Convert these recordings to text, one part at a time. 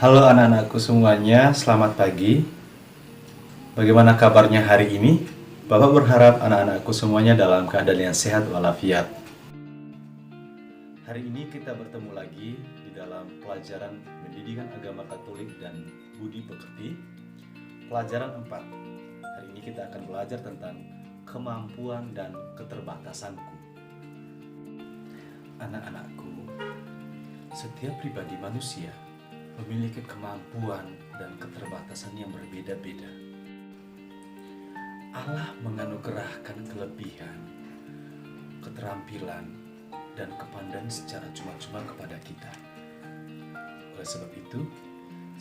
Halo anak-anakku semuanya, selamat pagi. Bagaimana kabarnya hari ini? Bapak berharap anak-anakku semuanya dalam keadaan yang sehat walafiat. Hari ini kita bertemu lagi di dalam pelajaran Pendidikan Agama Katolik dan Budi Pekerti, pelajaran 4. Hari ini kita akan belajar tentang kemampuan dan keterbatasanku. Anak-anakku, setiap pribadi manusia memiliki kemampuan dan keterbatasan yang berbeda-beda. Allah menganugerahkan kelebihan, keterampilan, dan kepandaian secara cuma-cuma kepada kita. Oleh sebab itu,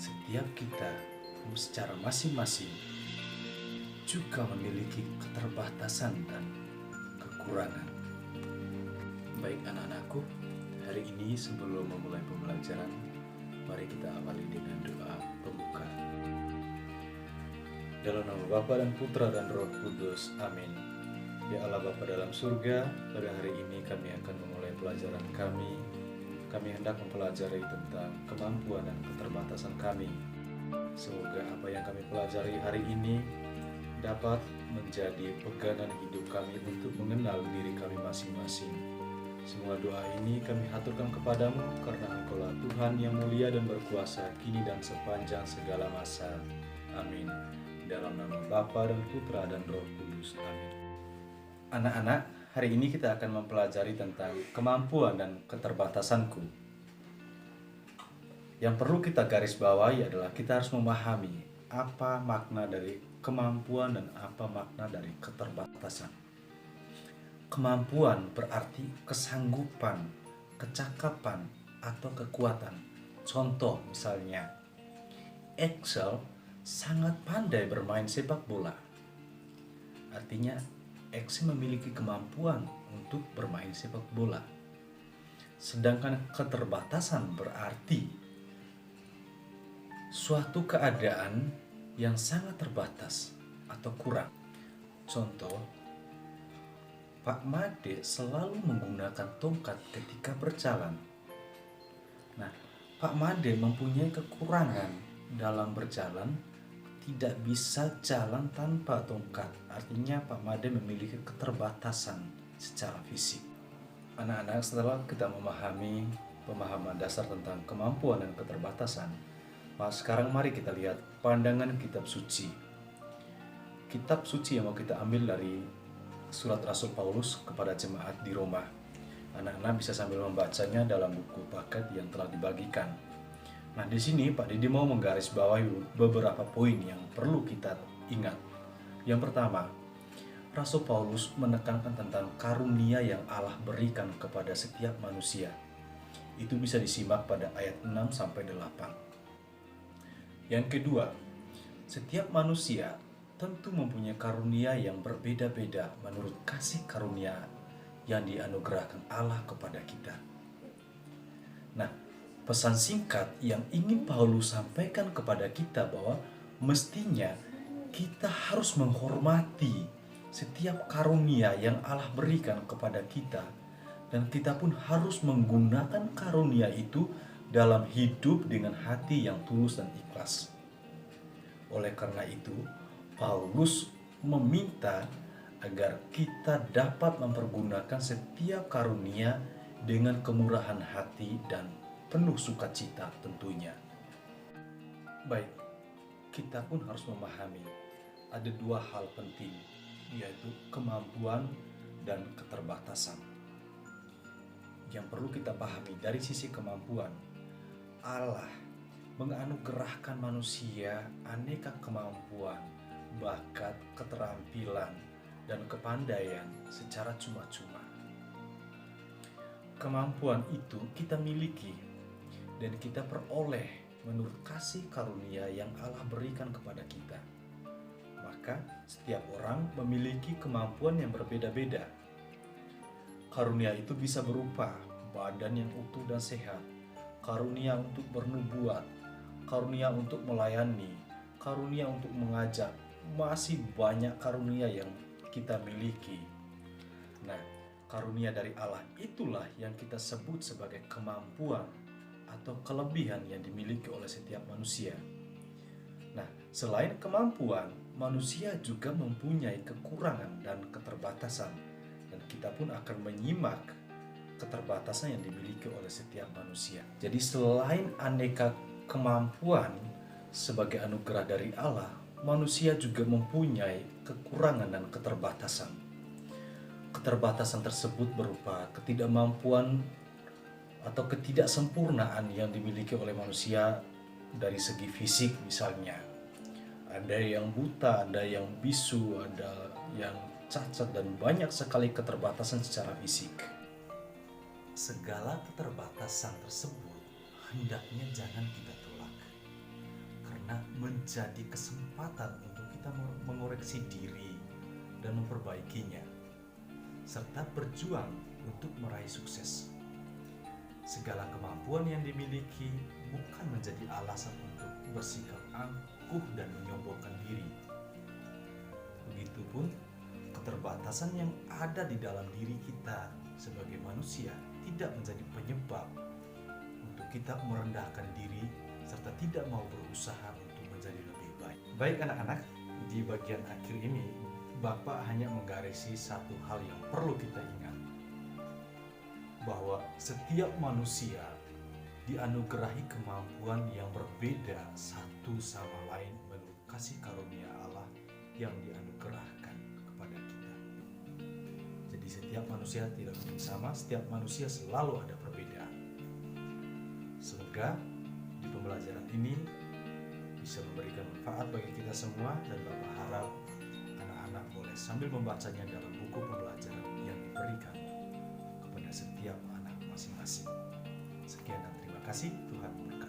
setiap kita secara masing-masing juga memiliki keterbatasan dan kekurangan. Baik anak-anakku, hari ini sebelum memulai pembelajaran, mari kita awali dengan doa pembuka. Dalam nama Bapa dan Putra dan Roh Kudus, amin. Ya Allah Bapa dalam surga, pada hari ini kami akan memulai pelajaran kami. Kami hendak mempelajari tentang kemampuan dan keterbatasan kami. Semoga apa yang kami pelajari hari ini dapat menjadi pegangan hidup kami untuk mengenal diri kami masing-masing. Semua doa ini kami haturkan kepadamu karena Engkaulah Tuhan yang mulia dan berkuasa kini dan sepanjang segala masa. Amin. Dalam nama Bapa dan Putra dan Roh Kudus. Amin. Anak-anak, hari ini kita akan mempelajari tentang kemampuan dan keterbatasanku. Yang perlu kita garis bawahi adalah kita harus memahami apa makna dari kemampuan dan apa makna dari keterbatasan. Kemampuan berarti kesanggupan, kecakapan, atau kekuatan. Contoh misalnya, Axel sangat pandai bermain sepak bola. Artinya, Axel memiliki kemampuan untuk bermain sepak bola. Sedangkan keterbatasan berarti suatu keadaan yang sangat terbatas atau kurang. Contoh, Pak Made selalu menggunakan tongkat ketika berjalan. Nah, Pak Made mempunyai kekurangan dalam berjalan, tidak bisa jalan tanpa tongkat. Artinya Pak Made memiliki keterbatasan secara fisik. Anak-anak, setelah kita memahami pemahaman dasar tentang kemampuan dan keterbatasan, sekarang mari kita lihat pandangan kitab suci. Kitab suci yang mau kita ambil dari Surat Rasul Paulus kepada jemaat di Roma. Anak-anak bisa sambil membacanya dalam buku paket yang telah dibagikan. Nah, di sini Pak Didi mau menggarisbawahi beberapa poin yang perlu kita ingat. Yang pertama, Rasul Paulus menekankan tentang karunia yang Allah berikan kepada setiap manusia. Itu bisa disimak pada ayat 6-8. Yang kedua, setiap manusia tentu mempunyai karunia yang berbeda-beda menurut kasih karunia yang dianugerahkan Allah kepada kita. Nah, pesan singkat yang ingin Paulus sampaikan kepada kita bahwa mestinya kita harus menghormati setiap karunia yang Allah berikan kepada kita, dan kita pun harus menggunakan karunia itu dalam hidup dengan hati yang tulus dan ikhlas. Oleh karena itu, Paulus meminta agar kita dapat mempergunakan setiap karunia dengan kemurahan hati dan penuh sukacita tentunya. Baik, kita pun harus memahami ada dua hal penting, yaitu kemampuan dan keterbatasan. Yang perlu kita pahami dari sisi kemampuan, Allah menganugerahkan manusia aneka kemampuan, bakat, keterampilan, dan kepandaian secara cuma-cuma. Kemampuan itu kita miliki dan kita peroleh menurut kasih karunia yang Allah berikan kepada kita. Maka setiap orang memiliki kemampuan yang berbeda-beda. Karunia itu bisa berupa badan yang utuh dan sehat, karunia untuk bernubuat, karunia untuk melayani, karunia untuk mengajak. Masih banyak karunia yang kita miliki. Nah, karunia dari Allah itulah yang kita sebut sebagai kemampuan atau kelebihan yang dimiliki oleh setiap manusia. Nah, selain kemampuan, manusia juga mempunyai kekurangan dan keterbatasan, dan kita pun akan menyimak keterbatasan yang dimiliki oleh setiap manusia. Jadi selain aneka kemampuan sebagai anugerah dari Allah, manusia juga mempunyai kekurangan dan keterbatasan. Keterbatasan tersebut berupa ketidakmampuan atau ketidaksempurnaan yang dimiliki oleh manusia dari segi fisik misalnya. Ada yang buta, ada yang bisu, ada yang cacat, dan banyak sekali keterbatasan secara fisik. Segala keterbatasan tersebut hendaknya jangan kita tolak, karena menjadi kesempatan untuk kita mengoreksi diri dan memperbaikinya, serta berjuang untuk meraih sukses. Segala kemampuan yang dimiliki bukan menjadi alasan untuk bersikap angkuh dan menyombongkan diri. Begitupun keterbatasan yang ada di dalam diri kita sebagai manusia tidak menjadi penyebab untuk kita merendahkan diri serta tidak mau berusaha untuk menjadi lebih baik. Baik anak-anak, di bagian akhir ini Bapak hanya menggarisi satu hal yang perlu kita ingat, bahwa setiap manusia dianugerahi kemampuan yang berbeda satu sama lain menurut kasih karunia Allah yang dianugerahkan kepada kita. Jadi setiap manusia tidak mungkin sama, setiap manusia selalu ada perbedaan. Semoga di pembelajaran ini bisa memberikan manfaat bagi kita semua, dan Bapak harap anak-anak boleh sambil membacanya dalam buku pembelajaran yang diberikan kepada setiap anak masing-masing. Sekian dan terima kasih. Tuhan memberkati.